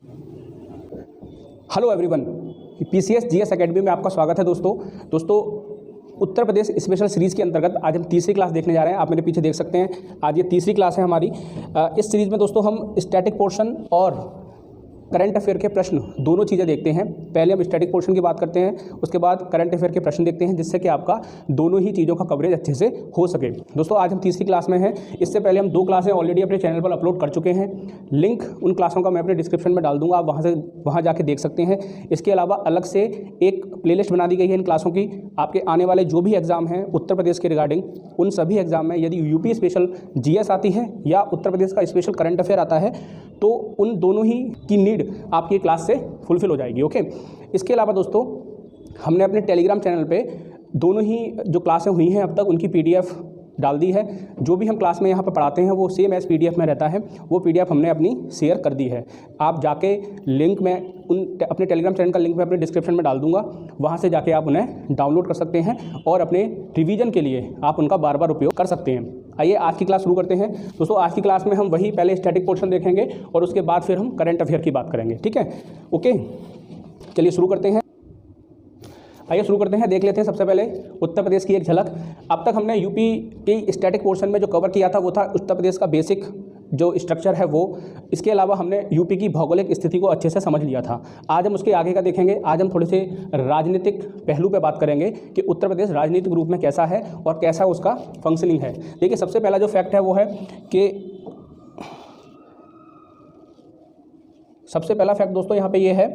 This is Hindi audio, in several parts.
Hello everyone, PCS GS academy में आपका स्वागत है दोस्तों उत्तर प्रदेश स्पेशल सीरीज़ के अंतर्गत आज हम तीसरी क्लास देखने जा रहे हैं। आप मेरे पीछे देख सकते हैं, आज ये तीसरी क्लास है हमारी। इस सीरीज़ में दोस्तों हम स्टैटिक पोर्शन और करंट अफेयर के प्रश्न दोनों चीज़ें देखते हैं। पहले हम स्टैटिक पोर्शन की बात करते हैं, उसके बाद करंट अफेयर के प्रश्न देखते हैं, जिससे कि आपका दोनों ही चीज़ों का कवरेज अच्छे से हो सके। दोस्तों आज हम तीसरी क्लास में हैं। इससे पहले हम 2 क्लासें ऑलरेडी अपने चैनल पर अपलोड कर चुके हैं। लिंक उन क्लासों का मैं अपने डिस्क्रिप्शन में डाल दूंगा, आप वहाँ जाके देख सकते हैं। इसके अलावा अलग से एक प्लेलिस्ट बना दी गई है इन क्लासों की। आपके आने वाले जो भी एग्जाम हैं उत्तर प्रदेश के रिगार्डिंग, उन सभी एग्जाम में यदि यूपी स्पेशल जीएस आती है या उत्तर प्रदेश का स्पेशल करंट अफेयर आता है, तो उन दोनों ही की नीड आपकी क्लास से फुलफिल हो जाएगी। ओके, इसके अलावा दोस्तों हमने अपने टेलीग्राम चैनल पे दोनों ही जो क्लासें हुई हैं अब तक उनकी पीडीएफ डाल दी है। जो भी हम क्लास में यहाँ पर पढ़ाते हैं वो सेम एज पीडीएफ में रहता है, वो पीडीएफ हमने अपनी शेयर कर दी है। आप जाके लिंक में अपने टेलीग्राम चैनल का लिंक मैं अपने डिस्क्रिप्शन में डाल दूंगा, वहाँ से जाके आप उन्हें डाउनलोड कर सकते हैं और अपने रिवीजन के लिए आप उनका बार बार उपयोग कर सकते हैं। आइए आज की क्लास शुरू करते हैं। दोस्तों आज की क्लास में हम वही पहले स्टैटिक पोर्शन देखेंगे और उसके बाद फिर हम करंट अफेयर की बात करेंगे। ठीक है, ओके, चलिए शुरू करते हैं। आइए शुरू करते हैं, देख लेते हैं सबसे पहले उत्तर प्रदेश की एक झलक। अब तक हमने यूपी के स्टैटिक पोर्शन में जो कवर किया था वो था उत्तर प्रदेश का बेसिक जो स्ट्रक्चर है वो। इसके अलावा हमने यूपी की भौगोलिक स्थिति को अच्छे से समझ लिया था। आज हम उसके आगे का देखेंगे। आज हम थोड़े से राजनीतिक पहलू पे बात करेंगे कि उत्तर प्रदेश राजनीतिक रूप में कैसा है और कैसा उसका फंक्शनिंग है। देखिए सबसे पहला जो फैक्ट है वो है कि सबसे पहला फैक्ट दोस्तों यहाँ पे ये है,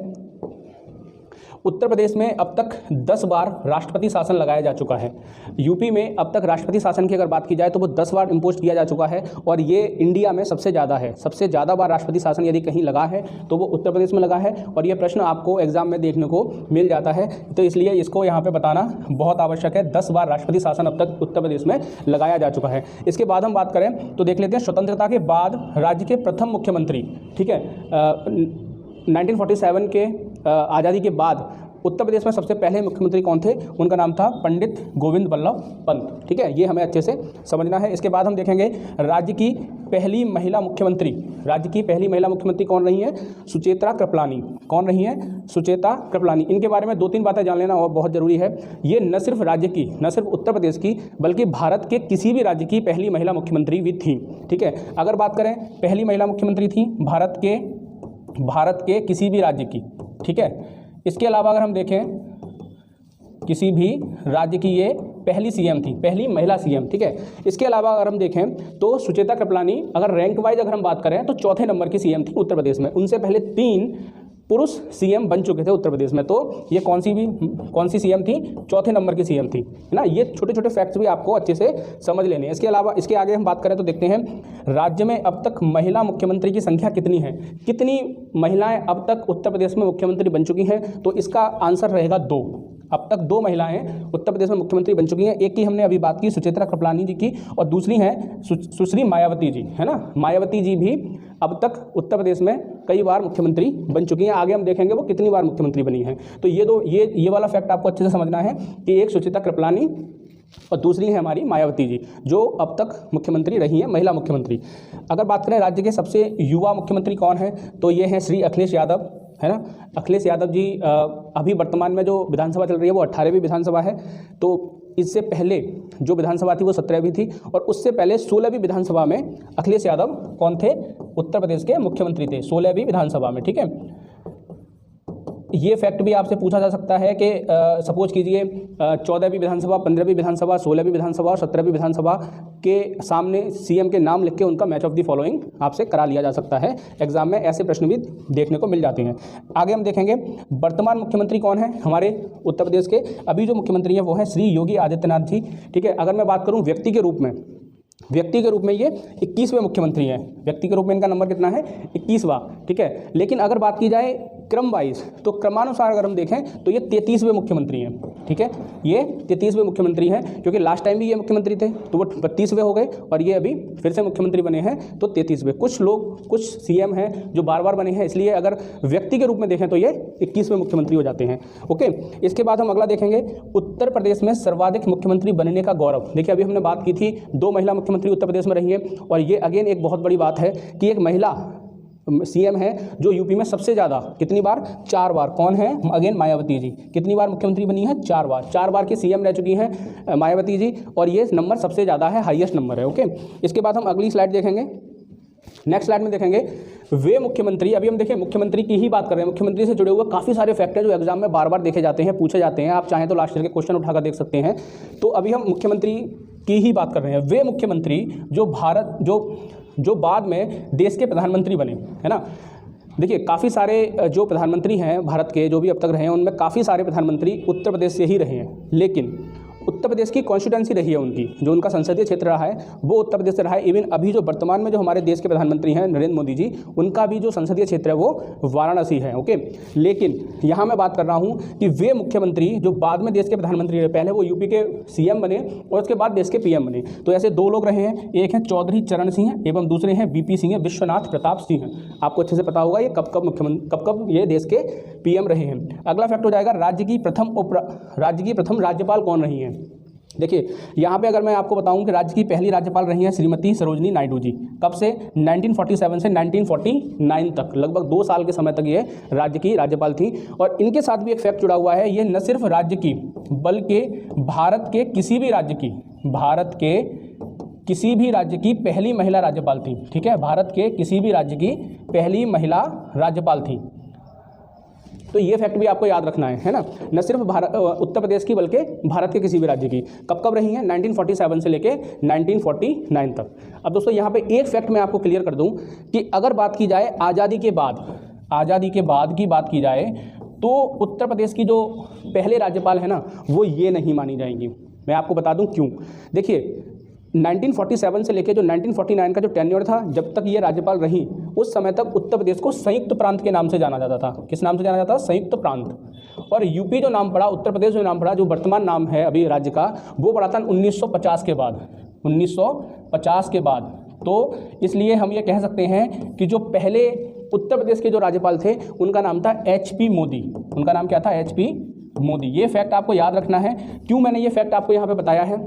उत्तर प्रदेश में अब तक 10 बार राष्ट्रपति शासन लगाया जा चुका है। यूपी में अब तक राष्ट्रपति शासन की अगर बात की जाए तो वो 10 बार इम्पोज किया जा चुका है और ये इंडिया में सबसे ज़्यादा है। सबसे ज़्यादा बार राष्ट्रपति शासन यदि कहीं लगा है तो वो उत्तर प्रदेश में लगा है और ये प्रश्न आपको एग्जाम में देखने को मिल जाता है, तो इसलिए इसको यहाँ पर बताना बहुत आवश्यक है। 10 बार राष्ट्रपति शासन अब तक उत्तर प्रदेश में लगाया जा चुका है। इसके बाद हम बात करें तो देख लेते हैं स्वतंत्रता के बाद राज्य के प्रथम मुख्यमंत्री। ठीक है, 1947 के आज़ादी के बाद उत्तर प्रदेश में सबसे पहले मुख्यमंत्री कौन थे? उनका नाम था पंडित गोविंद बल्लभ पंत। ठीक है, ये हमें अच्छे से समझना है। इसके बाद हम देखेंगे राज्य की पहली महिला मुख्यमंत्री। राज्य की पहली महिला मुख्यमंत्री कौन रही है? सुचेता कृपलानी। कौन रही है? सुचेता कृपलानी। इनके बारे में 2-3 बातें जान लेना और बहुत ज़रूरी है। ये न सिर्फ राज्य की, न सिर्फ उत्तर प्रदेश की, बल्कि भारत के किसी भी राज्य की पहली महिला मुख्यमंत्री भी थी। ठीक है, अगर बात करें पहली महिला मुख्यमंत्री थी भारत के किसी भी राज्य की। ठीक है, इसके अलावा अगर हम देखें किसी भी राज्य की ये पहली सीएम थी, पहली महिला सीएम। ठीक है, इसके अलावा अगर हम देखें तो सुचेता कृपलानी अगर रैंक वाइज अगर हम बात करें तो 4थे नंबर की सीएम थी उत्तर प्रदेश में। उनसे पहले 3 पुरुष सीएम बन चुके थे उत्तर प्रदेश में, तो ये कौन सी सीएम थी? 4थे नंबर की सीएम थी, है ना। ये छोटे छोटे फैक्ट्स भी आपको अच्छे से समझ लेने हैं। इसके अलावा इसके आगे हम बात करें तो देखते हैं राज्य में अब तक महिला मुख्यमंत्री की संख्या कितनी है। कितनी महिलाएं अब तक उत्तर प्रदेश में मुख्यमंत्री बन चुकी हैं? तो इसका आंसर रहेगा 2। अब तक 2 महिलाएं उत्तर प्रदेश में मुख्यमंत्री बन चुकी हैं। एक की हमने अभी बात की सुचेता कृपलानी जी की, और दूसरी हैं सुश्री मायावती जी, है ना। मायावती जी भी अब तक उत्तर प्रदेश में कई बार मुख्यमंत्री बन चुकी हैं। आगे हम देखेंगे वो कितनी बार मुख्यमंत्री बनी हैं। तो ये वाला फैक्ट आपको अच्छे से समझना है कि एक सुचेता कृपलानी और दूसरी है हमारी मायावती जी, जो अब तक मुख्यमंत्री रही हैं, महिला मुख्यमंत्री। अगर बात करें राज्य के सबसे युवा मुख्यमंत्री कौन है, तो ये हैं श्री अखिलेश यादव, है ना। अखिलेश यादव जी अभी वर्तमान में जो विधानसभा चल रही है वो 18वीं विधानसभा है। तो इससे पहले जो विधानसभा थी वो 17वीं थी, और उससे पहले 16वीं विधानसभा में अखिलेश यादव कौन थे? उत्तर प्रदेश के मुख्यमंत्री थे 16वीं विधानसभा में। ठीक है, ये फैक्ट भी आपसे पूछा जा सकता है कि सपोज कीजिए 14वीं विधानसभा, 15वीं विधानसभा, 16वीं विधानसभा और 17वीं विधानसभा के सामने सीएम के नाम लिख के उनका मैच ऑफ द फॉलोइंग आपसे करा लिया जा सकता है। एग्जाम में ऐसे प्रश्न भी देखने को मिल जाते हैं। आगे हम देखेंगे वर्तमान मुख्यमंत्री कौन है हमारे उत्तर प्रदेश के। अभी जो मुख्यमंत्री हैं वो है श्री योगी आदित्यनाथ जी। ठीक है, अगर मैं बात करूँ व्यक्ति के रूप में ये 21वें मुख्यमंत्री हैं। व्यक्ति के रूप में इनका नंबर कितना है? 21वां। ठीक है, लेकिन अगर बात की जाए क्रम वाइज, तो क्रमानुसार अगर हम देखें तो ये 33वें मुख्यमंत्री हैं। ठीक है, ये 33वें मुख्यमंत्री हैं, क्योंकि लास्ट टाइम भी ये मुख्यमंत्री थे तो वो 32वें हो गए, और ये अभी फिर से मुख्यमंत्री बने हैं तो 33वें। कुछ सीएम हैं जो बार बार बने हैं, इसलिए अगर व्यक्ति के रूप में देखें तो ये 21वें मुख्यमंत्री हो जाते हैं। ओके, इसके बाद हम अगला देखेंगे उत्तर प्रदेश में सर्वाधिक मुख्यमंत्री बनने का गौरव। देखिए अभी हमने बात की थी 2 महिला मुख्यमंत्री उत्तर प्रदेश में रही हैं, और ये अगेन एक बहुत बड़ी बात है कि एक महिला सीएम है जो यूपी में सबसे ज़्यादा, कितनी बार, 4 बार, कौन है, अगेन मायावती जी, कितनी बार मुख्यमंत्री बनी है, 4 बार, 4 बार की सीएम रह चुकी हैं मायावती जी, और ये नंबर सबसे ज़्यादा है, हाईएस्ट नंबर है। ओके, इसके बाद हम अगली स्लाइड देखेंगे। नेक्स्ट स्लाइड में देखेंगे वे मुख्यमंत्री, अभी हम देखें मुख्यमंत्री की ही बात कर रहे हैं, मुख्यमंत्री से जुड़े हुए काफ़ी सारे फैक्ट हैं जो एग्जाम में बार बार देखे जाते हैं, पूछे जाते हैं, आप चाहें तो लास्ट ईयर के क्वेश्चन उठाकर देख सकते हैं। तो अभी हम मुख्यमंत्री की ही बात कर रहे हैं, वे मुख्यमंत्री जो बाद में देश के प्रधानमंत्री बने, है ना। देखिए काफ़ी सारे जो प्रधानमंत्री हैं भारत के, जो भी अब तक रहे हैं, उनमें काफ़ी सारे प्रधानमंत्री उत्तर प्रदेश से ही रहे हैं, लेकिन उत्तर प्रदेश की कॉन्स्टिट्यूंसी रही है उनकी, जो उनका संसदीय क्षेत्र रहा है वो उत्तर प्रदेश से रहा है। इवन अभी जो वर्तमान में जो हमारे देश के प्रधानमंत्री हैं नरेंद्र मोदी जी, उनका भी जो संसदीय क्षेत्र है वो वाराणसी है। ओके, लेकिन यहाँ मैं बात कर रहा हूँ कि वे मुख्यमंत्री जो बाद में देश के प्रधानमंत्री रहे, पहले वो यूपी के सीएम बने और उसके बाद देश के पीएम बने। तो ऐसे 2 लोग रहे हैं, एक है चौधरी चरण सिंह एवं दूसरे हैं वीपी सिंह, विश्वनाथ प्रताप सिंह। आपको अच्छे से पता होगा ये कब ये देश के पीएम रहे हैं। अगला फैक्ट हो जाएगा राज्य की प्रथम राज्यपाल कौन रही हैं। देखिए यहाँ पे अगर मैं आपको बताऊं कि राज्य की पहली राज्यपाल रही हैं श्रीमती सरोजनी नायडू जी। कब से, 1947 से 1949 तक, लगभग 2 साल के समय तक ये राज्य की राज्यपाल थी। और इनके साथ भी एक फैक्ट जुड़ा हुआ है, ये न सिर्फ राज्य की बल्कि भारत के किसी भी राज्य की पहली महिला राज्यपाल थी। ठीक है, भारत के किसी भी राज्य की पहली महिला राज्यपाल थी। तो ये फैक्ट भी आपको याद रखना है ना, न सिर्फ उत्तर प्रदेश की बल्कि भारत के किसी भी राज्य की। कब रही हैं, 1947 से लेके 1949 तक। अब दोस्तों यहाँ पे एक फैक्ट मैं आपको क्लियर कर दूं कि अगर बात की जाए आज़ादी के बाद की बात की जाए तो उत्तर प्रदेश की जो पहले राज्यपाल है ना, वो ये नहीं मानी जाएंगी। मैं आपको बता दूँ क्यों। देखिए 1947 से लेकर जो 1949 का जो टेन्योर था, जब तक ये राज्यपाल रही, उस समय तक उत्तर प्रदेश को संयुक्त प्रांत के नाम से जाना जाता था। किस नाम से जाना जाता था, संयुक्त प्रांत। और यूपी जो नाम पड़ा, उत्तर प्रदेश जो नाम पड़ा, जो वर्तमान नाम है अभी राज्य का, वो पड़ा था 1950 के बाद, 1950 के बाद। तो इसलिए हम ये कह सकते हैं कि जो पहले उत्तर प्रदेश के जो राज्यपाल थे उनका नाम था HP मोदी। उनका नाम क्या था, HP मोदी। ये फैक्ट आपको याद रखना है। क्यों मैंने ये फैक्ट आपको यहाँ पे बताया है,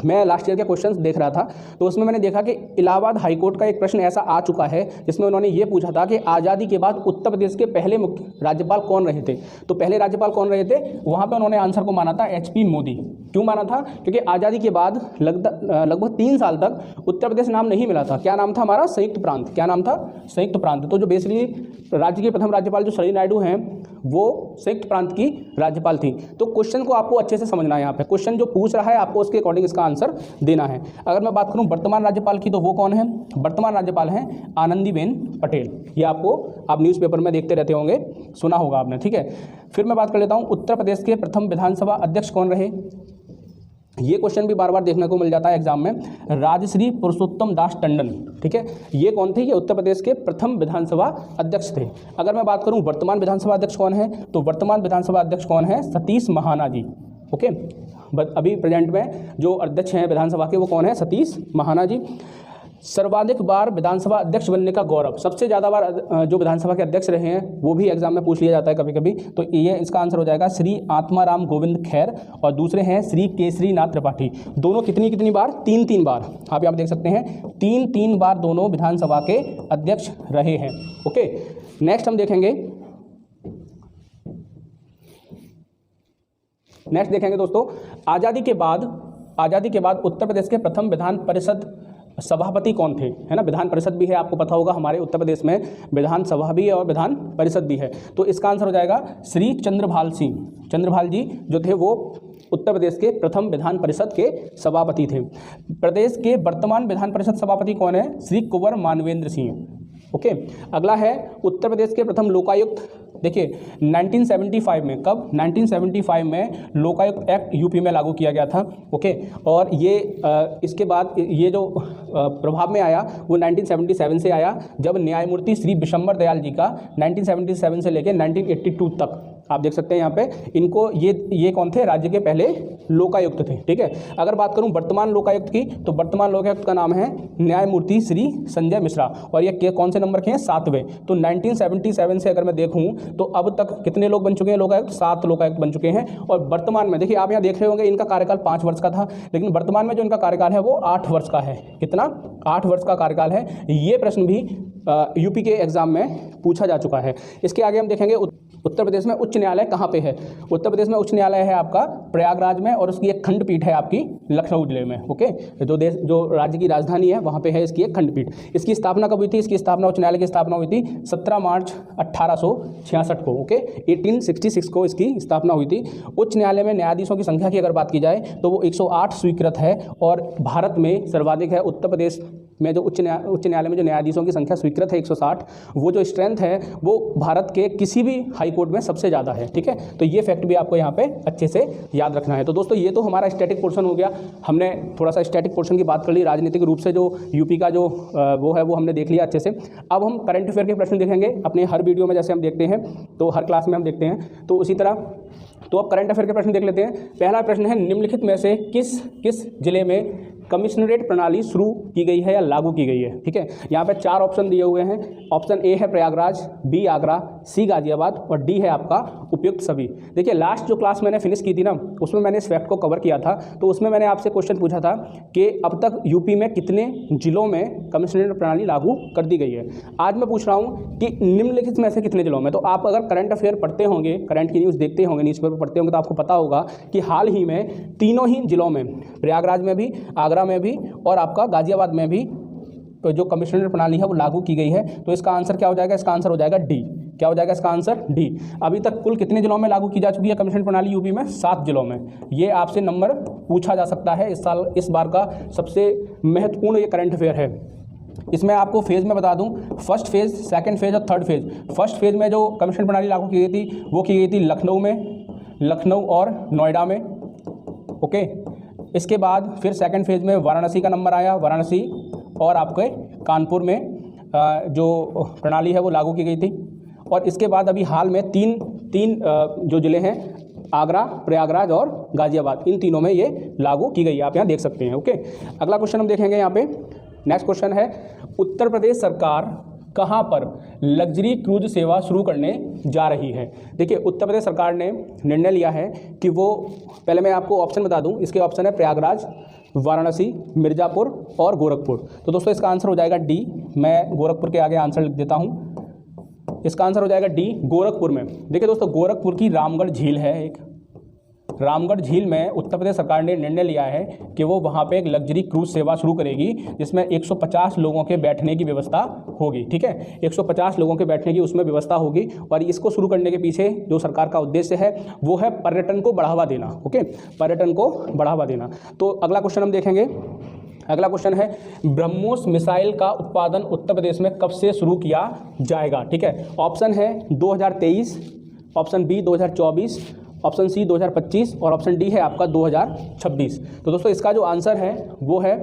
मैं लास्ट ईयर के क्वेश्चंस देख रहा था तो उसमें मैंने देखा कि इलाहाबाद हाईकोर्ट का एक प्रश्न ऐसा आ चुका है जिसमें उन्होंने ये पूछा था कि आज़ादी के बाद उत्तर प्रदेश के पहले मुख्य राज्यपाल कौन रहे थे। तो पहले राज्यपाल कौन रहे थे, वहाँ पे उन्होंने आंसर को माना था HP मोदी। क्यों माना था, क्योंकि आज़ादी के बाद लगभग 3 साल तक उत्तर प्रदेश नाम नहीं मिला था। क्या नाम था हमारा, संयुक्त प्रांत। क्या नाम था, संयुक्त प्रांत। तो जो बेसिकली राज्य की प्रथम राज्यपाल जो सरोजिनी नायडू हैं वो संयुक्त प्रांत की राज्यपाल थी। तो क्वेश्चन को आपको अच्छे से समझना है। यहाँ पे क्वेश्चन जो पूछ रहा है आपको उसके अकॉर्डिंग इसका आंसर देना है। अगर मैं बात करूँ वर्तमान राज्यपाल की, तो वो कौन है, वर्तमान राज्यपाल हैं आनंदीबेन पटेल। ये आप न्यूज़पेपर में देखते रहते होंगे, सुना होगा आपने। ठीक है, फिर मैं बात कर लेता हूँ उत्तर प्रदेश के प्रथम विधानसभा अध्यक्ष कौन रहे। ये क्वेश्चन भी बार बार देखने को मिल जाता है एग्जाम में। राजश्री पुरुषोत्तम दास टंडन। ठीक है, ये कौन थे, ये उत्तर प्रदेश के प्रथम विधानसभा अध्यक्ष थे। अगर मैं बात करूं वर्तमान विधानसभा अध्यक्ष कौन है, तो वर्तमान विधानसभा अध्यक्ष कौन है, सतीश महाना जी। ओके, अभी प्रेजेंट में जो अध्यक्ष हैं विधानसभा के वो कौन है, सतीश महाना जी। सर्वाधिक बार विधानसभा अध्यक्ष बनने का गौरव, सबसे ज़्यादा बार जो विधानसभा के अध्यक्ष रहे हैं वो भी एग्जाम में पूछ लिया जाता है कभी कभी। तो ये इसका आंसर हो जाएगा श्री आत्माराम गोविंद खैर, और दूसरे हैं श्री केसरी नाथ त्रिपाठी। दोनों कितनी बार, 3 बार। आप यहाँ देख सकते हैं 3 बार दोनों विधानसभा के अध्यक्ष रहे हैं। ओके, नेक्स्ट हम देखेंगे, दोस्तों आज़ादी के बाद उत्तर प्रदेश के प्रथम विधान परिषद सभापति कौन थे, है ना। विधान परिषद भी है, आपको पता होगा हमारे उत्तर प्रदेश में विधानसभा भी है और विधान परिषद भी है। तो इसका आंसर हो जाएगा श्री चंद्रभाल सिंह। चंद्रभाल जी जो थे वो उत्तर प्रदेश के प्रथम विधान परिषद के सभापति थे। प्रदेश के वर्तमान विधान परिषद सभापति कौन है, श्री कुंवर मानवेंद्र सिंह। ओके, अगला है उत्तर प्रदेश के प्रथम लोकायुक्त। देखिए 1975 में, कब, 1975 में लोकायुक्त एक्ट यूपी में लागू किया गया था। ओके, और ये इसके बाद ये जो प्रभाव में आया वो 1977 से आया, जब न्यायमूर्ति श्री विशंबर दयाल जी का 1977 से लेकर 1982 तक आप देख सकते हैं यहाँ पे इनको, ये कौन थे, राज्य के पहले लोकायुक्त थे। ठीक है, अगर बात करूँ वर्तमान लोकायुक्त की, तो वर्तमान लोकायुक्त का नाम है न्यायमूर्ति श्री संजय मिश्रा, और ये कौन से नंबर के हैं, 7वें। तो 1977 से अगर मैं देखूँ तो अब तक कितने लोग बन चुके हैं लोकायुक्त, 7 लोकायुक्त बन चुके हैं। और वर्तमान में देखिए, आप यहाँ देख रहे होंगे इनका कार्यकाल 5 वर्ष का था, लेकिन वर्तमान में जो इनका कार्यकाल है वो 8 वर्ष का है। कितना, 8 वर्ष का कार्यकाल है। ये प्रश्न भी यूपी के एग्जाम में पूछा जा चुका है। इसके आगे हम देखेंगे उत्तर प्रदेश में उच्च न्यायालय कहाँ पे है। उत्तर प्रदेश में उच्च न्यायालय है आपका प्रयागराज में, और उसकी एक खंडपीठ है आपकी लखनऊ जिले में। ओके, जो राज्य की राजधानी है वहाँ पे है इसकी एक खंडपीठ। इसकी स्थापना कब हुई थी, इसकी स्थापना, उच्च न्यायालय की स्थापना हुई थी 17 मार्च 1866 को। ओके, 1866 को इसकी स्थापना हुई थी। उच्च न्यायालय में न्यायाधीशों की संख्या की अगर बात की जाए तो वो 108 स्वीकृत है, और भारत में सर्वाधिक है। उत्तर प्रदेश में जो उच्च न्यायालय में जो न्यायाधीशों की संख्या स्वीकृत है 160, वो जो स्ट्रेंथ है वो भारत के किसी भी हाई कोर्ट में सबसे ज़्यादा है। ठीक है, तो ये फैक्ट भी आपको यहाँ पे अच्छे से याद रखना है। तो दोस्तों, ये तो हमारा स्टैटिक पोर्शन हो गया। हमने थोड़ा सा स्टैटिक पोर्शन की बात कर ली, राजनीतिक रूप से जो यूपी का जो वो है वो हमने देख लिया अच्छे से। अब हम करंट अफेयर के प्रश्न देखेंगे अपने हर वीडियो में, जैसे हम देखते हैं, तो हर क्लास में हम देखते हैं, तो उसी तरह तो अब करंट अफेयर के प्रश्न देख लेते हैं। पहला प्रश्न है, निम्नलिखित में से किस जिले में कमिश्नरेट प्रणाली शुरू की गई है या लागू की गई है। ठीक है, यहाँ पे 4 ऑप्शन दिए हुए हैं। ऑप्शन ए है प्रयागराज, बी आगरा, सी गाजियाबाद, और डी है आपका उपयुक्त सभी। देखिए, लास्ट जो क्लास मैंने फिनिश की थी ना, उसमें मैंने इस फैक्ट को कवर किया था। तो उसमें मैंने आपसे क्वेश्चन पूछा था कि अब तक यूपी में कितने जिलों में कमिश्नरेट प्रणाली लागू कर दी गई है। आज मैं पूछ रहा हूँ कि निम्नलिखित में से कितने जिलों में। तो आप अगर करंट अफेयर पढ़ते होंगे, करंट की न्यूज़ देखते होंगे, न्यूज़पेपर पढ़ते होंगे, तो आपको पता होगा कि हाल ही में तीनों ही जिलों में, प्रयागराज में भी, आगरा में भी और आपका गाजियाबाद में भी, तो जो कमिश्नरेट प्रणाली है वो लागू की गई है। तो इसका आंसर क्या हो जाएगा, इसका आंसर हो जाएगा डी। क्या हो जाएगा इसका आंसर, डी। अभी तक कुल कितने जिलों में लागू की जा चुकी है कमिश्नरेट प्रणाली यूपी में, 7 जिलों में। ये आपसे नंबर पूछा जा सकता है इस बार का सबसे महत्वपूर्ण ये करंट अफेयर है। इसमें आपको फेज़ में बता दूं, फर्स्ट फेज़, सेकंड फेज़ और थर्ड फेज़। फर्स्ट फेज़ में जो कमिश्नरेट प्रणाली लागू की गई थी वो की गई थी लखनऊ और नोएडा में। ओके, इसके बाद फिर सेकंड फेज़ में वाराणसी का नंबर आया, वाराणसी और आपके कानपुर में जो प्रणाली है वो लागू की गई थी। और इसके बाद अभी हाल में तीन जो ज़िले हैं, आगरा, प्रयागराज और गाजियाबाद, इन तीनों में ये लागू की गई है। आप यहाँ देख सकते हैं। ओके, अगला क्वेश्चन हम देखेंगे यहाँ पे। नेक्स्ट क्वेश्चन है, उत्तर प्रदेश सरकार कहाँ पर लग्जरी क्रूज सेवा शुरू करने जा रही है। देखिए, उत्तर प्रदेश सरकार ने निर्णय लिया है कि वो, पहले मैं आपको ऑप्शन बता दूं, इसके ऑप्शन है प्रयागराज, वाराणसी, मिर्ज़ापुर और गोरखपुर। तो दोस्तों, इसका आंसर हो जाएगा डी। मैं गोरखपुर के आगे आंसर लिख देता हूं। इसका आंसर हो जाएगा डी, गोरखपुर में। देखिए दोस्तों, गोरखपुर की रामगढ़ झील है एक, रामगढ़ झील में उत्तर प्रदेश सरकार ने निर्णय लिया है कि वो वहाँ पे एक लग्जरी क्रूज सेवा शुरू करेगी, जिसमें 150 लोगों के बैठने की व्यवस्था होगी। ठीक है, 150 लोगों के बैठने की उसमें व्यवस्था होगी। और इसको शुरू करने के पीछे जो सरकार का उद्देश्य है वो है पर्यटन को बढ़ावा देना। ओके, पर्यटन को बढ़ावा देना। तो अगला क्वेश्चन हम देखेंगे। अगला क्वेश्चन है, ब्रह्मोस मिसाइल का उत्पादन उत्तर प्रदेश में कब से शुरू किया जाएगा। ठीक है, ऑप्शन है 2023, ऑप्शन बी 2024, ऑप्शन सी 2025 और ऑप्शन डी है आपका 2026। तो दोस्तों, इसका जो आंसर है वो है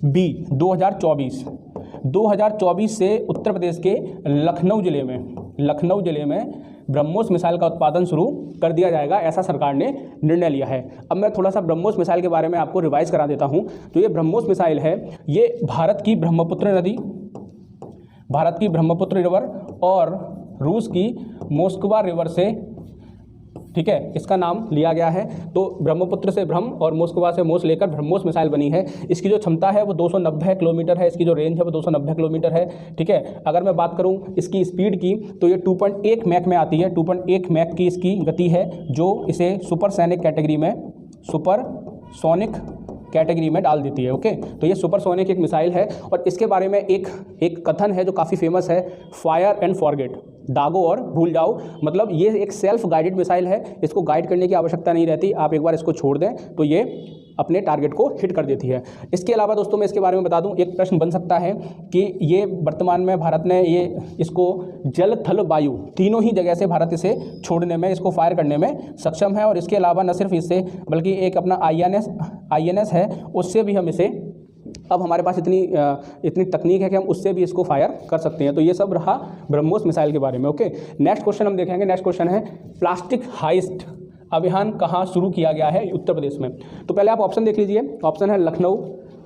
बी, 2024। 2024 से उत्तर प्रदेश के लखनऊ जिले में ब्रह्मोस मिसाइल का उत्पादन शुरू कर दिया जाएगा, ऐसा सरकार ने निर्णय लिया है। अब मैं थोड़ा सा ब्रह्मोस मिसाइल के बारे में आपको रिवाइज करा देता हूं। तो ये ब्रह्मोस मिसाइल है, ये भारत की ब्रह्मपुत्र रिवर और रूस की मोस्कवा रिवर से, ठीक है, इसका नाम लिया गया है। तो ब्रह्मपुत्र से ब्रह्म और मोस्कवा से मोस लेकर ब्रह्मोस मिसाइल बनी है। इसकी जो क्षमता है वो 290 किलोमीटर है, इसकी जो रेंज है वो 290 किलोमीटर है। ठीक है, अगर मैं बात करूं इसकी स्पीड की तो ये 2.1 मैक में आती है। 2.1 मैक की इसकी गति है, जो इसे सुपरसोनिक कैटेगरी में डाल देती है। ओके, तो ये सुपरसोनिक एक मिसाइल है। और इसके बारे में एक कथन है जो काफ़ी फेमस है, फायर एंड फॉरगेट, दागो और भूल जाओ। मतलब ये एक सेल्फ गाइडेड मिसाइल है, इसको गाइड करने की आवश्यकता नहीं रहती। आप एक बार इसको छोड़ दें तो ये अपने टारगेट को हिट कर देती है। इसके अलावा दोस्तों, मैं इसके बारे में बता दूं, एक प्रश्न बन सकता है कि ये वर्तमान में भारत ने इसको जल, थल, वायु तीनों ही जगह से भारत इसे छोड़ने में, इसको फायर करने में सक्षम है। और इसके अलावा न सिर्फ इससे, बल्कि एक अपना INS है, उससे भी हम इसे अब हमारे पास इतनी तकनीक है कि हम उससे भी इसको फायर कर सकते हैं। तो ये सब रहा ब्रह्मोस मिसाइल के बारे में। ओके, नेक्स्ट क्वेश्चन हम देखेंगे। नेक्स्ट क्वेश्चन है प्लास्टिक हाइस्ट अभियान कहाँ शुरू किया गया है उत्तर प्रदेश में। तो पहले आप ऑप्शन देख लीजिए। ऑप्शन है लखनऊ,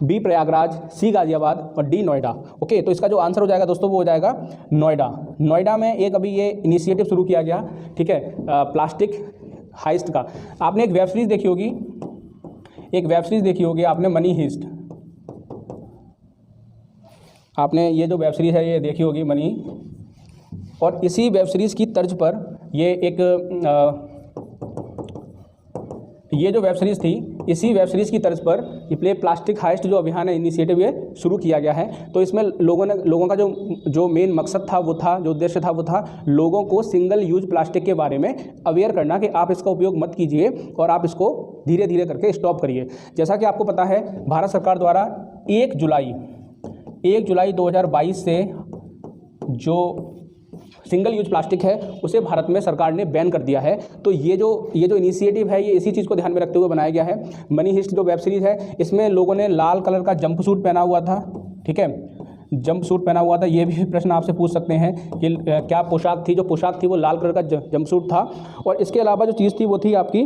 बी प्रयागराज, सी गाजियाबाद और डी नोएडा। ओके, तो इसका जो आंसर हो जाएगा दोस्तों वो हो जाएगा नोएडा। नोएडा में एक अभी ये इनिशिएटिव शुरू किया गया, ठीक है, प्लास्टिक हाइस्ट का। आपने एक वेब सीरीज़ देखी होगी, आपने मनी हीस्ट। आपने ये जो वेब सीरीज़ है ये देखी होगी मनी, और इसी वेब सीरीज़ की तर्ज पर ये जो वेब सीरीज़ थी, इसी वेब सीरीज़ की तर्ज पर ये प्लास्टिक हाइस्ट जो अभियान है, इनिशिएटिव ये शुरू किया गया है। तो इसमें लोगों का जो मेन मकसद था वो था, जो उद्देश्य था वो था लोगों को सिंगल यूज प्लास्टिक के बारे में अवेयर करना कि आप इसका उपयोग मत कीजिए और आप इसको धीरे धीरे करके स्टॉप करिए। जैसा कि आपको पता है भारत सरकार द्वारा 1 जुलाई 2022 से जो सिंगल यूज प्लास्टिक है उसे भारत में सरकार ने बैन कर दिया है। तो ये जो इनिशिएटिव है ये इसी चीज़ को ध्यान में रखते हुए बनाया गया है। मनी हिस्ट जो वेब सीरीज़ है इसमें लोगों ने लाल कलर का जंप सूट पहना हुआ था, ठीक है, जंप सूट पहना हुआ था। ये भी प्रश्न आपसे पूछ सकते हैं कि क्या पोशाक थी। जो पोशाक थी वो लाल कलर का जंप सूट था। और इसके अलावा जो चीज़ थी वो थी आपकी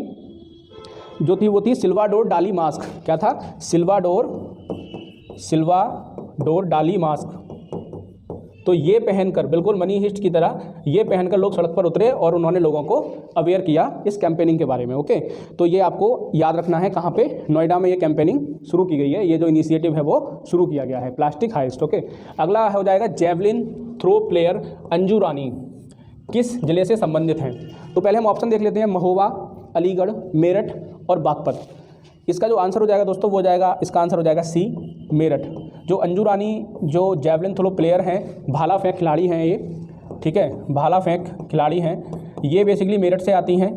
वो थी सिल्वाडोर डाली मास्क। क्या था? सिल्वाडोर डाली मास्क। तो ये पहनकर, बिल्कुल मनी हिस्ट की तरह ये पहनकर लोग सड़क पर उतरे और उन्होंने लोगों को अवेयर किया इस कैंपेनिंग के बारे में। ओके, तो ये आपको याद रखना है। कहाँ पे? नोएडा में ये कैंपेनिंग शुरू की गई है। ये जो इनिशिएटिव है वो शुरू किया गया है, प्लास्टिक हाइस्ट। ओके, अगला हो जाएगा जेवलिन थ्रो प्लेयर अंजू रानी किस जिले से संबंधित हैं। तो पहले हम ऑप्शन देख लेते हैं, महोबा, अलीगढ़, मेरठ और बागपत। इसका जो आंसर हो जाएगा दोस्तों वो हो जाएगा, इसका आंसर हो जाएगा सी, मेरठ। जो अंजू रानी जो जेवलिन थ्रो प्लेयर हैं, भाला फेंक खिलाड़ी हैं ये, ठीक है, भाला फेंक खिलाड़ी हैं, ये बेसिकली मेरठ से आती हैं।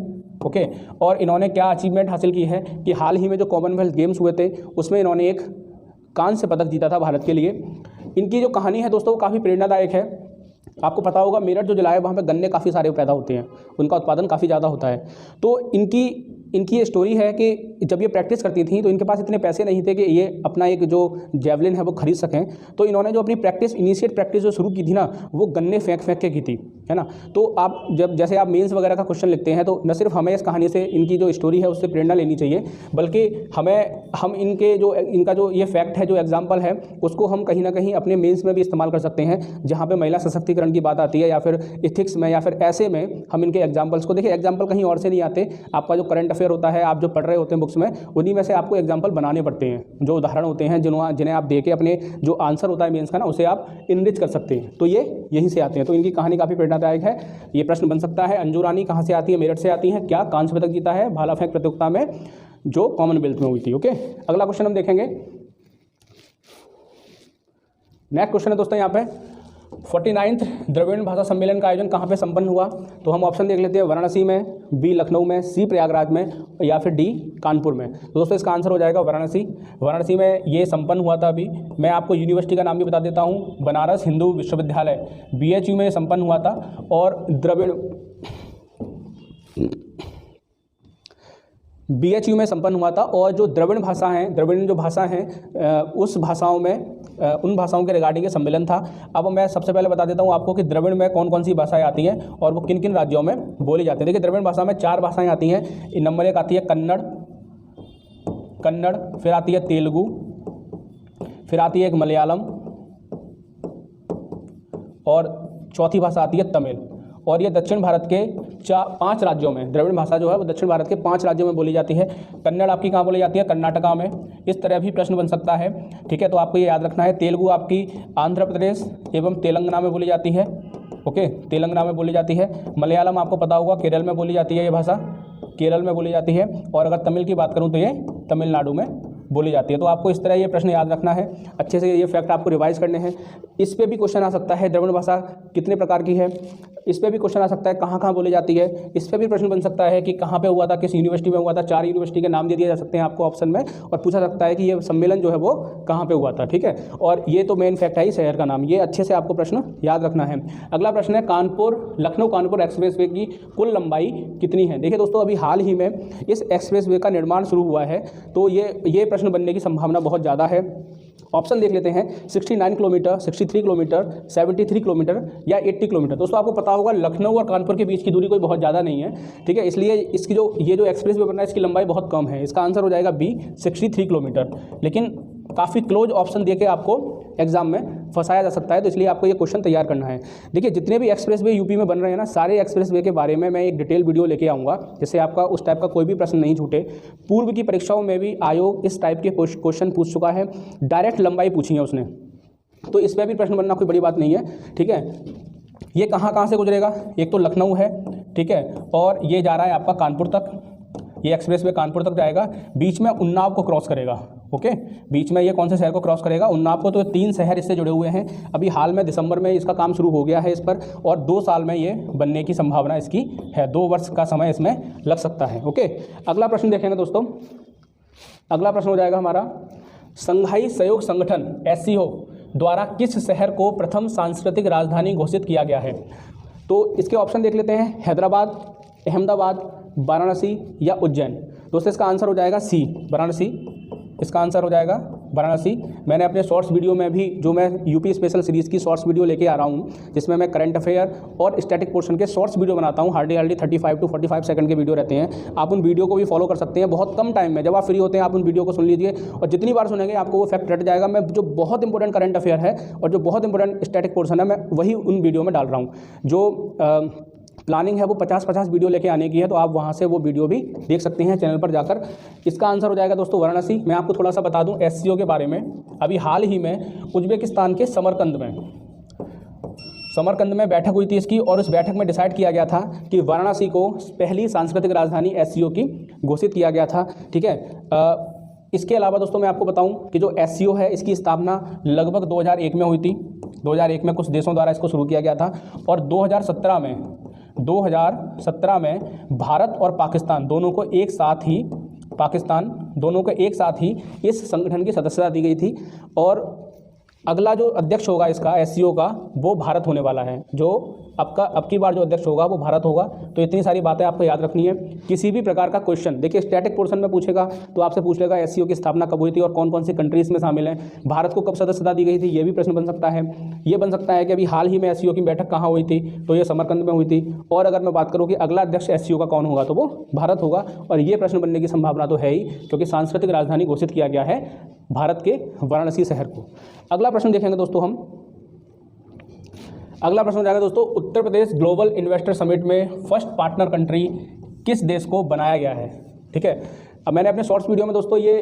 ओके, और इन्होंने क्या अचीवमेंट हासिल की है कि हाल ही में जो कॉमनवेल्थ गेम्स हुए थे उसमें इन्होंने एक कांस्य पदक जीता था भारत के लिए। इनकी जो कहानी है दोस्तों वो काफ़ी प्रेरणादायक है। आपको पता होगा मेरठ जो जिला है वहाँ पे गन्ने काफ़ी सारे पैदा होते हैं, उनका उत्पादन काफ़ी ज़्यादा होता है। तो इनकी ये स्टोरी है कि जब ये प्रैक्टिस करती थी तो इनके पास इतने पैसे नहीं थे कि ये अपना एक जो जेवलिन है वो खरीद सकें। तो इन्होंने जो अपनी इनिशिएट प्रैक्टिस जो शुरू की थी ना वो गन्ने फेंक के की थी, है ना। तो आप जैसे आप मेंस वगैरह का क्वेश्चन लिखते हैं तो न सिर्फ हमें इस कहानी से, इनकी जो स्टोरी है उससे प्रेरणा लेनी चाहिए, बल्कि हम इनका जो ये फैक्ट है, जो एग्जाम्पल है, उसको हम कहीं ना कहीं अपने मेंस में भी इस्तेमाल कर सकते हैं, जहाँ पर महिला सशक्तिकरण की बात आती है या फिर इथिक्स में या फिर ऐसे में हम इनके एग्जाम्पल्स को देखिए। एग्जाम्पल कहीं और से नहीं आते, आपका जो करंट अफेयर होता है, आप जो पढ़ रहे होते हैं बुक्स में, उन्हीं में से आपको एग्जाम्पल बनाने पड़ते हैं, जो उदाहरण होते हैं जिन्हें आप देके अपने जो आंसर होता है मेंस का ना उसे आप इनरिच कर सकते हैं। तो ये यहीं से आते हैं। तो इनकी कहानी काफ़ी प्रेरणादायक है। ये प्रश्न बन सकता है, अंजू रानी कहाँ से आती है? मेरठ से आती है। क्या कांस्य पदक जीता है भाला फेंक प्रतियोगिता में जो कॉमनवेल्थ में हुई थी। ओके, अगला क्वेश्चन हम देखेंगे। नेक्स्ट क्वेश्चन है दोस्तों यहाँ पे 49th द्रविड़ भाषा सम्मेलन का आयोजन कहाँ पे संपन्न हुआ। तो हम ऑप्शन देख लेते हैं, वाराणसी में, बी लखनऊ में, सी प्रयागराज में या फिर डी कानपुर में। तो दोस्तों इसका आंसर हो जाएगा वाराणसी में ये संपन्न हुआ था। अभी मैं आपको यूनिवर्सिटी का नाम भी बता देता हूँ, बनारस हिंदू विश्वविद्यालय, BHU में संपन्न हुआ था। और BHU में संपन्न हुआ था। और जो द्रविड़ जो भाषा हैं उस भाषाओं में उन भाषाओं के रिगार्डिंग ये सम्मेलन था। अब मैं सबसे पहले बता देता हूँ आपको कि द्रविड़ में कौन कौन सी भाषाएं आती हैं और वो किन किन राज्यों में बोली जाती हैं। देखिए द्रविड़ भाषा में 4 भाषाएं आती हैं। नंबर 1 आती है कन्नड़, फिर आती है तेलुगु, फिर आती है एक मलयालम और चौथी भाषा आती है तमिल। और ये दक्षिण भारत के 5 राज्यों में, द्रविड़ भाषा जो है वो दक्षिण भारत के 5 राज्यों में बोली जाती है। कन्नड़ आपकी कहाँ बोली जाती है? कर्नाटका में। इस तरह भी प्रश्न बन सकता है, ठीक है। तो आपको ये याद रखना है। तेलुगु आपकी आंध्र प्रदेश एवं तेलंगाना में बोली जाती है। ओके, तेलंगाना में बोली जाती है। मलयालम आपको पता होगा केरल में बोली जाती है, ये भाषा केरल में बोली जाती है। और अगर तमिल की बात करूँ तो ये तमिलनाडु में बोली जाती है। तो आपको इस तरह ये प्रश्न याद रखना है, अच्छे से ये फैक्ट आपको रिवाइज करने हैं। इस पे भी क्वेश्चन आ सकता है, द्रविड़ भाषा कितने प्रकार की है, इस पे भी क्वेश्चन आ सकता है, कहाँ कहाँ बोली जाती है। इस पे भी प्रश्न बन सकता है कि कहाँ पे हुआ था, किस यूनिवर्सिटी में हुआ था। 4 यूनिवर्सिटी के नाम दे दिए जा सकते हैं आपको ऑप्शन में, और पूछा सकता है कि ये सम्मेलन जो है वो कहाँ पे हुआ था, ठीक है। और ये तो मेन फैक्ट है ही शहर का नाम, ये अच्छे से आपको प्रश्न याद रखना है। अगला प्रश्न है, लखनऊ कानपुर एक्सप्रेसवे की कुल लंबाई कितनी है। देखिए दोस्तों, अभी हाल ही में इस एक्सप्रेसवे का निर्माण शुरू हुआ है, तो ये प्रश्न बनने की संभावना बहुत ज़्यादा है। ऑप्शन देख लेते हैं, 69 किलोमीटर, 63 किलोमीटर, 73 किलोमीटर या 80 किलोमीटर। दोस्तों आपको पता होगा लखनऊ और कानपुर के बीच की दूरी कोई बहुत ज़्यादा नहीं है, ठीक है, इसलिए इसकी जो ये जो एक्सप्रेस वे बनना है इसकी लंबाई बहुत कम है। इसका आंसर हो जाएगा बी 63 किलोमीटर। लेकिन काफ़ी क्लोज ऑप्शन देके आपको एग्जाम में फंसाया जा सकता है, तो इसलिए आपको ये क्वेश्चन तैयार करना है। देखिए जितने भी एक्सप्रेस वे यूपी में बन रहे हैं ना, सारे एक्सप्रेस वे के बारे में मैं एक डिटेल वीडियो लेके आऊँगा, जिससे आपका उस टाइप का कोई भी प्रश्न नहीं छूटे। पूर्व की परीक्षाओं में भी आयोग इस टाइप के क्वेश्चन पूछ चुका है, डायरेक्ट लंबाई पूछी है उसने, तो इस पर भी प्रश्न बनना कोई बड़ी बात नहीं है, ठीक है। ये कहाँ से गुजरेगा, एक तो लखनऊ है, ठीक है, और ये जा रहा है आपका कानपुर तक, ये एक्सप्रेस वे कानपुर तक जाएगा, बीच में उन्नाव को क्रॉस करेगा, ओके, बीच में ये कौन से शहर को क्रॉस करेगा, उन्नाव को। तो 3 शहर इससे जुड़े हुए हैं। अभी हाल में दिसंबर में इसका काम शुरू हो गया है इस पर, और 2 साल में ये बनने की संभावना इसकी है, 2 वर्ष का समय इसमें लग सकता है, ओके। अगला प्रश्न देखेंगे दोस्तों, अगला प्रश्न हो जाएगा हमारा, संघाई सहयोग संगठन SCO द्वारा किस शहर को प्रथम सांस्कृतिक राजधानी घोषित किया गया है। तो इसके ऑप्शन देख लेते हैं, हैदराबाद, अहमदाबाद, वाराणसी या उज्जैन। दोस्तों इसका आंसर हो जाएगा सी, वाराणसी। इसका आंसर हो जाएगा वाराणसी। मैंने अपने शॉर्ट्स वीडियो में भी, जो मैं यूपी स्पेशल सीरीज़ की शॉर्ट्स वीडियो लेके आ रहा हूँ, जिसमें मैं करंट अफेयर और स्टैटिक पोर्शन के शॉर्ट्स वीडियो बनाता हूँ, हार्डली 35 to 45 सेकंड के वीडियो रहते हैं। आप उन वीडियो को भी फॉलो कर सकते हैं, बहुत कम टाइम में, जब आप फ्री होते हैं आप उन वीडियो को सुन लीजिए, और जितनी बार सुनेंगे आपको वो फैक्ट रट जाएगा। मैं जो बहुत इंपॉर्टेंट करंट अफेयर है और जो बहुत इंपॉर्टेंट स्टैटिक पोर्शन है, मैं वही उन वीडियो में डाल रहा हूँ। जो प्लानिंग है वो 50-50 वीडियो लेके आने की है, तो आप वहाँ से वो वीडियो भी देख सकते हैं चैनल पर जाकर। इसका आंसर हो जाएगा दोस्तों वाराणसी। मैं आपको थोड़ा सा बता दूं SCO के बारे में, अभी हाल ही में उज्बेकिस्तान के समरकंद में बैठक हुई थी इसकी, और उस बैठक में डिसाइड किया गया था कि वाराणसी को पहली सांस्कृतिक राजधानी SCO की घोषित किया गया था, ठीक है। इसके अलावा दोस्तों मैं आपको बताऊं कि जो SCO है इसकी स्थापना लगभग 2001 में हुई थी। 2001 में कुछ देशों द्वारा इसको शुरू किया गया था, और 2017 में भारत और पाकिस्तान दोनों को एक साथ ही इस संगठन की सदस्यता दी गई थी। और अगला जो अध्यक्ष होगा इसका SCO का, वो भारत होने वाला है। जो अब की बार जो अध्यक्ष होगा वो भारत होगा। तो इतनी सारी बातें आपको याद रखनी है। किसी भी प्रकार का क्वेश्चन, देखिए स्टैटिक पोर्शन में पूछेगा तो आपसे पूछ लेगा SCO की स्थापना कब हुई थी और कौन कौन सी कंट्रीज में शामिल हैं, भारत को कब सदस्यता दी गई थी, ये भी प्रश्न बन सकता है। ये बन सकता है कि अभी हाल ही में SCO की बैठक कहाँ हुई थी, तो ये समरकंद में हुई थी। और अगर मैं बात करूँ कि अगला अध्यक्ष SCO का कौन होगा, तो वो भारत होगा। और ये प्रश्न बनने की संभावना तो है ही, क्योंकि सांस्कृतिक राजधानी घोषित किया गया है भारत के वाराणसी शहर को। अगला प्रश्न देखेंगे दोस्तों हम, अगला प्रश्न हो जाएगा दोस्तों, Uttar Pradesh global investor summit में फर्स्ट पार्टनर कंट्री किस देश को बनाया गया है, ठीक है। अब मैंने अपने शॉर्ट्स वीडियो में दोस्तों ये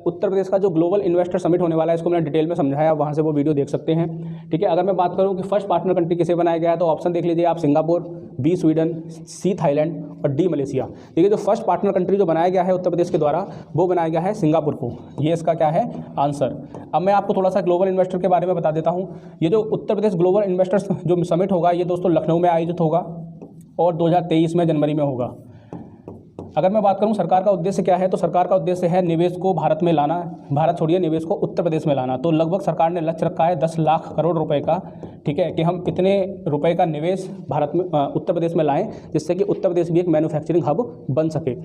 उत्तर प्रदेश का जो ग्लोबल इन्वेस्टर समिट होने वाला है इसको मैंने डिटेल में समझाया, वहाँ से वो वीडियो देख सकते हैं, ठीक है। अगर मैं बात करूँ कि फर्स्ट पार्टनर कंट्री किसे बनाया गया है, तो ऑप्शन देख लीजिए आप, Singapore, B Sweden, C Thailand और डी मलेशिया। देखिए जो फर्स्ट पार्टनर कंट्री जो बनाया गया है उत्तर प्रदेश के द्वारा, वो बनाया गया है सिंगापुर को। ये इसका क्या है आंसर। अब मैं आपको थोड़ा सा ग्लोबल इन्वेस्टर के बारे में बता देता हूँ। ये जो उत्तर प्रदेश ग्लोबल इन्वेस्टर्स जो समिट होगा, ये दोस्तों लखनऊ में आयोजित होगा और 2023 में जनवरी में होगा। अगर मैं बात करूं सरकार का उद्देश्य क्या है, तो सरकार का उद्देश्य है निवेश को भारत में लाना, भारत छोड़िए निवेश को उत्तर प्रदेश में लाना। तो लगभग सरकार ने लक्ष्य रखा है 10 लाख करोड़ रुपए का, ठीक है, कि हम इतने रुपए का निवेश भारत में उत्तर प्रदेश में लाएं, जिससे कि उत्तर प्रदेश भी एक मैन्युफैक्चरिंग हब बन सके।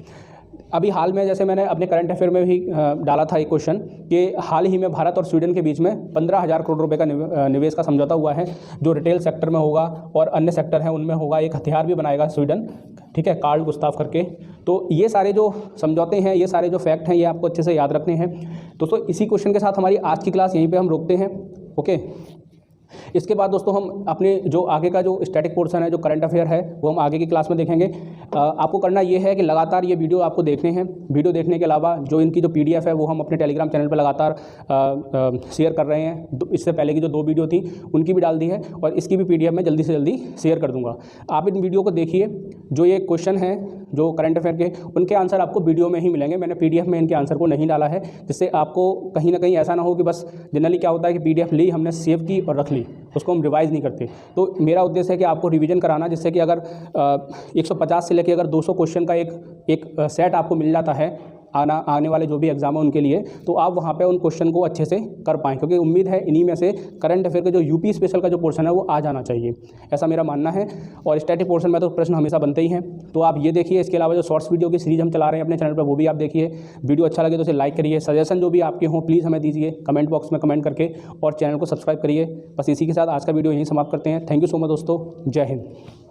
अभी हाल में, जैसे मैंने अपने करंट अफेयर में भी डाला था एक क्वेश्चन, कि हाल ही में भारत और स्वीडन के बीच में 15,000 करोड़ रुपए का निवेश का समझौता हुआ है, जो रिटेल सेक्टर में होगा और अन्य सेक्टर हैं उनमें होगा। एक हथियार भी बनाएगा स्वीडन, ठीक है, कार्ल गुस्ताव करके। तो ये सारे जो समझौते हैं, ये सारे जो फैक्ट हैं, ये आपको अच्छे से याद रखने हैं दोस्तों। इसी क्वेश्चन के साथ हमारी आज की क्लास यहीं पे हम रोकते हैं, ओके। इसके बाद दोस्तों हम अपने जो आगे का जो स्टैटिक पोर्शन है, जो करंट अफेयर है, वो हम आगे की क्लास में देखेंगे। आपको करना ये है कि लगातार ये वीडियो आपको देखने हैं। वीडियो देखने के अलावा जो इनकी जो PDF है वो हम अपने टेलीग्राम चैनल पर लगातार शेयर कर रहे हैं। इससे पहले की जो 2 वीडियो थी उनकी भी डाल दी है, और इसकी भी PDF में जल्दी से जल्दी शेयर कर दूंगा। आप इन वीडियो को देखिए। जो ये क्वेश्चन है जो करंट अफेयर के, उनके आंसर आपको वीडियो में ही मिलेंगे। मैंने PDF में इनके आंसर को नहीं डाला है, जिससे आपको कहीं ना कहीं ऐसा ना हो कि बस जनरली क्या होता है कि PDF ली, हमने सेव की और रख ली, उसको हम रिवाइज़ नहीं करते। तो मेरा उद्देश्य है कि आपको रिवीजन कराना, जिससे कि अगर 150 से लेकर अगर 200 क्वेश्चन का एक सेट आपको मिल जाता है आने वाले जो भी एग्जाम है उनके लिए, तो आप वहाँ पे उन क्वेश्चन को अच्छे से कर पाएँ, क्योंकि उम्मीद है इन्हीं में से करंट अफेयर का जो यूपी स्पेशल का जो पोर्शन है वो आ जाना चाहिए, ऐसा मेरा मानना है। और स्टैटिक पोर्शन में तो प्रश्न हमेशा बनते ही हैं, तो आप ये देखिए। इसके अलावा जो शॉर्ट्स वीडियो की सीरीज हम चला रहे हैं अपने चैनल पर, वो भी आप देखिए। वीडियो अच्छा लगे तो उसे लाइक करिए, सजेशन जो भी आपके हों प्लीज़ हमें दीजिए कमेंट बॉक्स में कमेंट करके, और चैनल को सब्सक्राइब करिए। बस इसी के साथ आज का वीडियो यहीं समाप्त करते हैं। थैंक यू सो मच दोस्तों, जय हिंद।